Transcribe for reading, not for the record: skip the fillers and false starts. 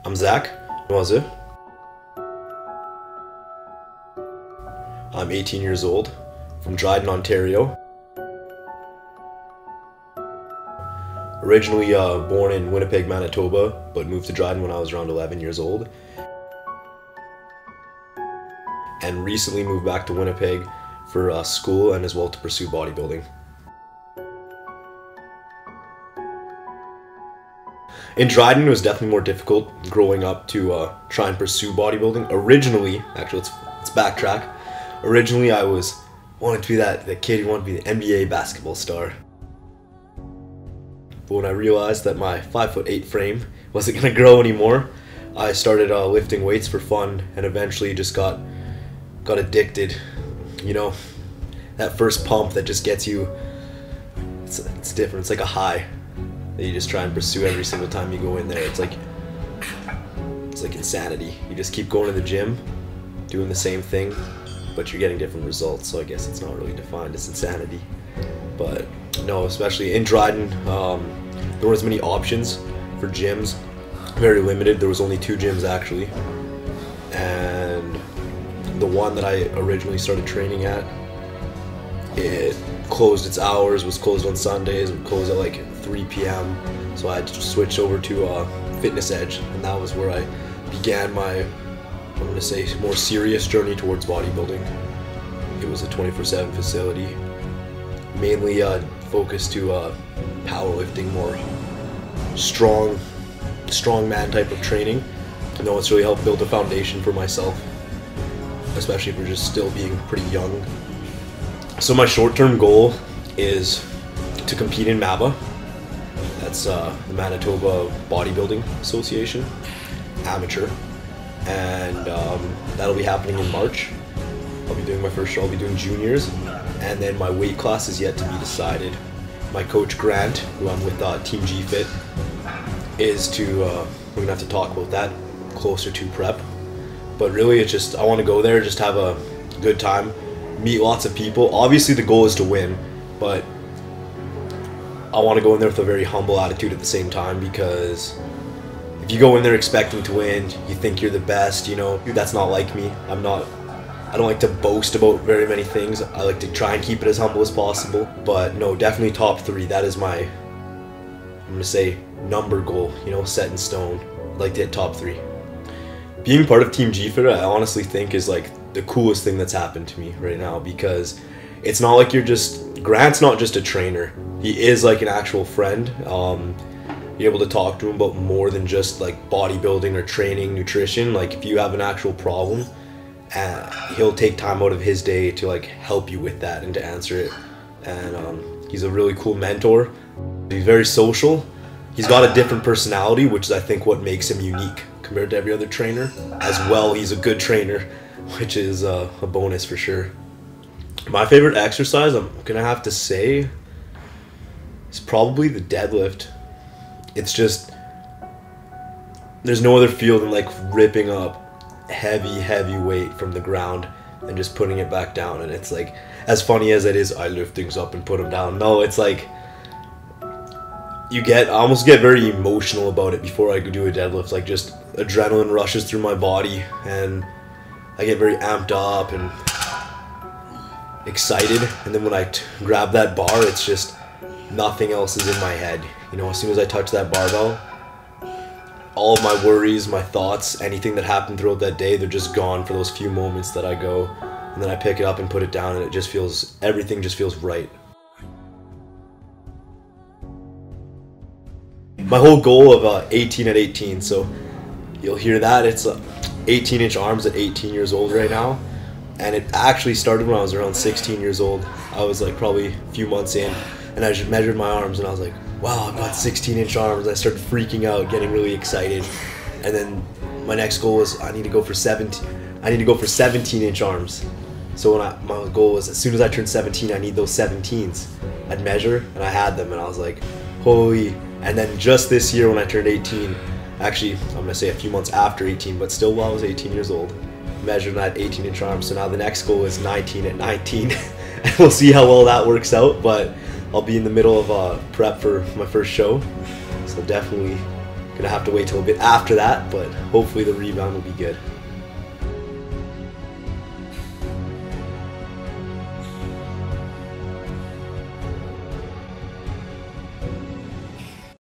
I'm Zach. NOISEUX. I'm 18 years old, from Dryden, Ontario. Originally born in Winnipeg, Manitoba, but moved to Dryden when I was around 11 years old. And recently moved back to Winnipeg for school and as well to pursue bodybuilding. In Dryden, it was definitely more difficult growing up to try and pursue bodybuilding. Originally, actually, let's backtrack. Originally, I wanted to be that kid who wanted to be the NBA basketball star. But when I realized that my 5'8" frame wasn't gonna grow anymore, I started lifting weights for fun, and eventually just got addicted. You know, that first pump that just gets you. It's different. It's like a high that you just try and pursue every single time you go in there. It's like insanity. You just keep going to the gym, doing the same thing, but you're getting different results. So I guess it's not really defined as insanity. But no, especially in Dryden, there weren't as many options for gyms. Very limited. There was only 2 gyms actually, and the one that I originally started training at, it closed its hours, was closed on Sundays, would close at like 3 p.m. So I had to switch over to Fitness Edge, and that was where I began my, I'm going to say, more serious journey towards bodybuilding. It was a 24/7 facility, mainly focused to powerlifting, more strong man type of training. I know it's really helped build a foundation for myself, especially for just still being pretty young. So my short-term goal is to compete in MABA. That's the Manitoba Bodybuilding Association, amateur, and that'll be happening in March. I'll be doing my first show. I'll be doing juniors, and then my weight class is yet to be decided. My coach Grant, who I'm with Team G Fit, is to we're gonna have to talk about that closer to prep. But really, it's just I want to go there, just have a good time, meet lots of people. Obviously, the goal is to win, but I want to go in there with a very humble attitude at the same time, because if you go in there expecting to win, you think you're the best, you know, that's not like me. I don't like to boast about very many things. I like to try and keep it as humble as possible. But no, definitely top 3. That is my, I'm going to say, number goal, you know, set in stone. I'd like to hit top 3. Being part of Team G-Fit, I honestly think is like the coolest thing that's happened to me right now, because it's not like Grant's not just a trainer. He is like an actual friend. You're able to talk to him about more than just like bodybuilding or training, nutrition. Like if you have an actual problem, he'll take time out of his day to like help you with that and to answer it. And he's a really cool mentor. He's very social. He's got a different personality, which is I think what makes him unique compared to every other trainer. As well, he's a good trainer, which is a bonus for sure. My favorite exercise, I'm gonna have to say, is probably the deadlift. It's just, there's no other feel than like ripping up heavy weight from the ground and just putting it back down. And it's like, as funny as it is, I lift things up and put them down. No, it's like, I almost get very emotional about it before I do a deadlift. Like just adrenaline rushes through my body and I get very amped up and excited. And then when I grab that bar, it's just nothing else is in my head. You know, as soon as I touch that barbell, all of my worries, my thoughts, anything that happened throughout that day, they're just gone for those few moments that I go. And then I pick it up and put it down, and it just feels, everything just feels right. My whole goal of 18 at 18, so you'll hear that, it's 18-inch arms at 18 years old right now. And it actually started when I was around 16 years old. I was like probably a few months in, and I just measured my arms and I was like, wow, I've got 16-inch arms. I started freaking out, getting really excited. And then my next goal was I need to go for 17-inch arms. So my goal was as soon as I turned 17, I need those 17s. I'd measure and I had them and I was like, holy. And then just this year when I turned 18, actually I'm gonna say a few months after 18, but still while I was 18 years old, measured and I had 18-inch arms. So now the next goal is 19 at 19. And we'll see how well that works out, but I'll be in the middle of prep for my first show. So definitely Gonna have to wait till a bit after that, but hopefully the rebound will be good.